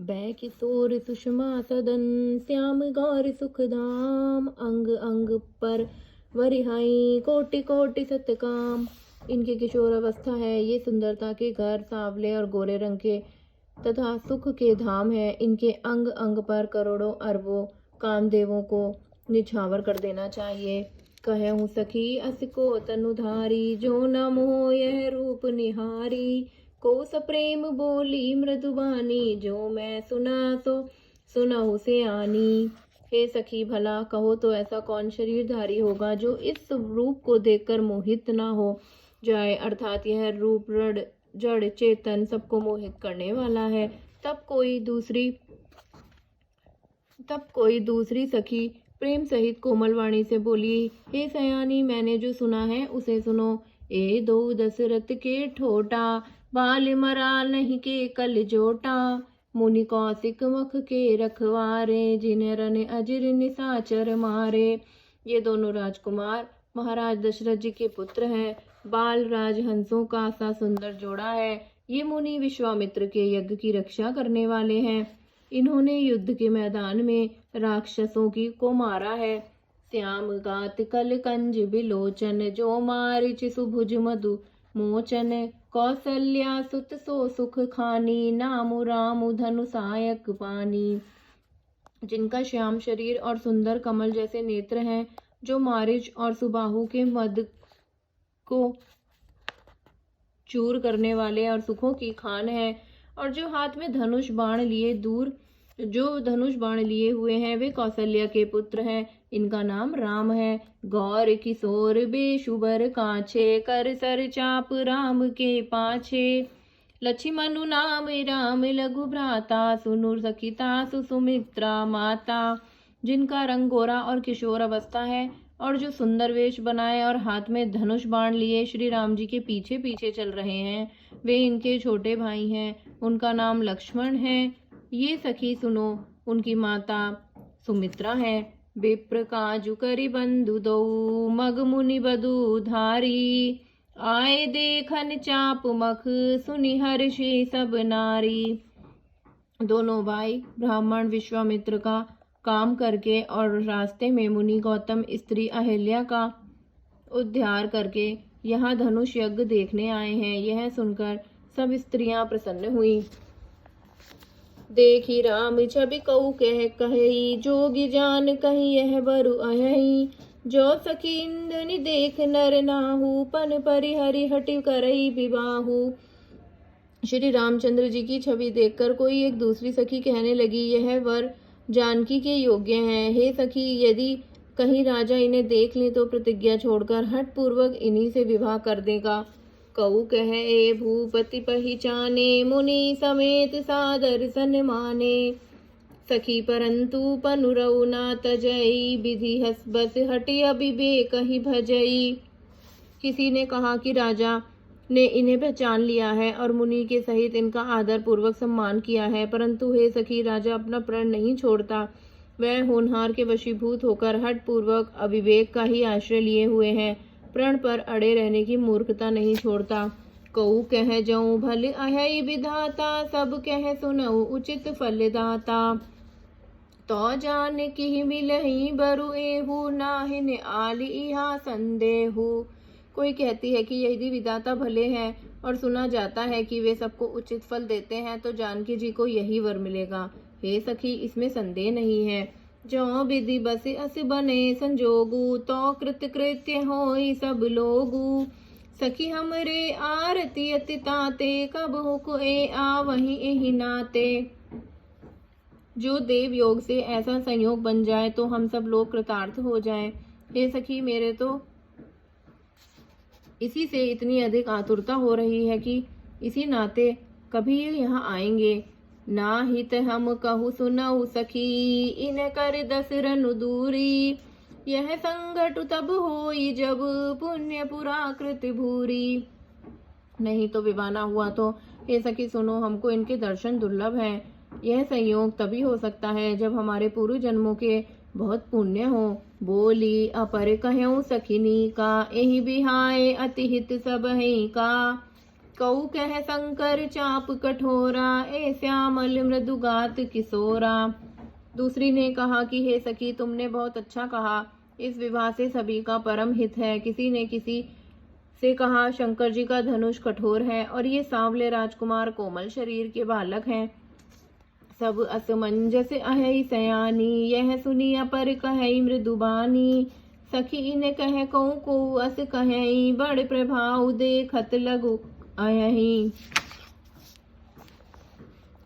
बै किशोर सुषमा सदन श्याम गौर सुखधाम अंग अंग पर वरिहाई कोटि कोटि सतकाम। इनकी किशोर अवस्था है, ये सुंदरता के घर सांवले और गोरे रंग के तथा सुख के धाम है। इनके अंग अंग पर करोड़ों अरबों कामदेवों को निछावर कर देना चाहिए। कहूँ सखी असको तनुधारी जो न मोह यह रूप निहारी। को सप्रेम बोली मृदुबानी जो मैं सुना तो सुनहु से आनी। हे सखी भला कहो तो ऐसा कौन शरीरधारी होगा जो इस रूप को देखकर मोहित ना हो जाए, अर्थात यह रूप जड़ चेतन सबको मोहित करने वाला है। तब कोई दूसरी सखी प्रेम सहित कोमल वाणी से बोली, हे सयानी मैंने जो सुना है उसे सुनो। ए दो दशरथ के ठोटा बाल मराल नहीं के कल जोटा। मुनि कौशिक मख के रखवारे जिन्हें रन अजिर निशाचर मारे। ये दोनों राजकुमार महाराज दशरथ जी के पुत्र हैं। बाल राजहंसों का सा सुंदर जोड़ा है। ये मुनि विश्वामित्र के यज्ञ की रक्षा करने वाले हैं। इन्होंने युद्ध के मैदान में राक्षसों को मारा है। श्याम गात कल कंज बिलोचन जो मारिच सुभुज मधु मोचन। कौसल्या सुत सो सुख खानी नामु रामु धनु सायक पानी। जिनका श्याम शरीर और सुंदर कमल जैसे नेत्र हैं, जो मारिच और सुबाहु के मद को चूर करने वाले और सुखों की खान है, और जो हाथ में धनुष बाण लिए हुए हैं वे कौशल्या के पुत्र हैं। इनका नाम राम है। गौर किशोर बेशुबर काछे कर सर चाप राम के पाछे। लक्ष्मणु नाम राम लघु भ्राता सुनुर सखिता सुमित्रा माता। जिनका रंग गोरा और किशोर अवस्था है और जो सुंदर वेश बनाए और हाथ में धनुष बाण लिए श्री राम जी के पीछे पीछे चल रहे हैं, वे इनके छोटे भाई हैं। उनका नाम लक्ष्मण है। ये सखी सुनो, उनकी माता सुमित्रा है। विप्र काजु करि बंधु दो मग मुनि बधु धारी। आए देखन चाप मख सुनि हर्षि सब नारी। दोनों भाई ब्राह्मण विश्वामित्र का काम करके और रास्ते में मुनि गौतम स्त्री अहिल्या का उद्धार करके यहाँ धनुष यज्ञ देखने आए हैं। यह सुनकर सब स्त्रियां प्रसन्न हुई। देखी राम छवि कऊ कही जोगी जान कही यह बरु अहि। जो सखी इंद्रनि देख नर नाहु पन परिहरि हटि करई विबाहु। श्री रामचंद्र जी की छवि देखकर कोई एक दूसरी सखी कहने लगी, यह वर जानकी के योग्य हैं। हे सखी, यदि कहीं राजा इन्हें देख ले तो प्रतिज्ञा छोड़कर हठ पूर्वक इन्हीं से विवाह कर देगा। कऊ कह ए भूपति पहिचाने मुनि समेत सादर सन माने। सखी परंतु पनुरऊ ना तजई विधि हस बस हटि अविवेक ही भजई। किसी ने कहा कि राजा ने इन्हें पहचान लिया है और मुनि के सहित इनका आदर पूर्वक सम्मान किया है, परंतु हे सखी राजा अपना प्रण नहीं छोड़ता। वह होनहार के वशीभूत होकर हठ पूर्वक अविवेक का ही आश्रय लिए हुए हैं। प्रण पर अड़े रहने की मूर्खता नहीं छोड़ता। कऊ कह जऊँ भल अहै विधाता सब कह सुनऊ उचित फल दाता। तो जान की मिलही बरु एहू नाहिन आल इहा संदेहू। कोई कहती है कि यदि विधाता भले हैं और सुना जाता है कि वे सबको उचित फल देते हैं, तो जानकी जी को यही वर मिलेगा। हे सखी, इसमें संदेह नहीं है। जो विधि बस अस बने संजोगु तो कृत कृत्य होई सब लोगु। सखी हमरे आरती अति ताते कब हुक ए आ वही एहि नाते। जो देव योग से ऐसा संयोग बन जाए तो हम सब लोग कृतार्थ हो जाएं। हे सखी, मेरे तो इसी से इतनी अधिक आतुरता हो रही है कि इसी नाते कभी ये यहाँ आएंगे। ना हित हम कहु सुनऊ सखी इन कर दसरनु दूरी। यह संगठ तब होई जब पुण्य पुराकृत भूरी। नहीं तो विवाह ना हुआ तो हे सखी सुनो, हमको इनके दर्शन दुर्लभ हैं। यह संयोग तभी हो सकता है जब हमारे पूर्व जन्मों के बहुत पुण्य हो। बोली अपर कहूँ सखिनी का एहि बिहाय अति हित सब का। कऊ कह शंकर चाप कठोरा, ए श्यामल मृदुगात किशोरा। दूसरी ने कहा कि हे सखी, तुमने बहुत अच्छा कहा, इस विवाह से सभी का परम हित है। किसी ने किसी से कहा, शंकर जी का धनुष कठोर है और ये सांवले राजकुमार कोमल शरीर के बालक हैं। सब असमंजस अहै सयानी, यह सुनी अपर कहई मृदुबानी। सखी ने कह कऊ को अस कहई, बड़ प्रभाव देखत लगु अयहि।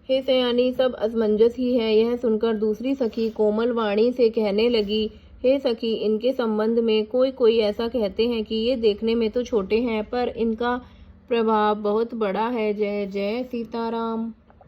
हे सयानी, सब असमंजस ही है। यह सुनकर दूसरी सखी कोमल वाणी से कहने लगी, हे सखी, इनके संबंध में कोई कोई ऐसा कहते हैं कि ये देखने में तो छोटे हैं, पर इनका प्रभाव बहुत बड़ा है। जय जय सीताराम।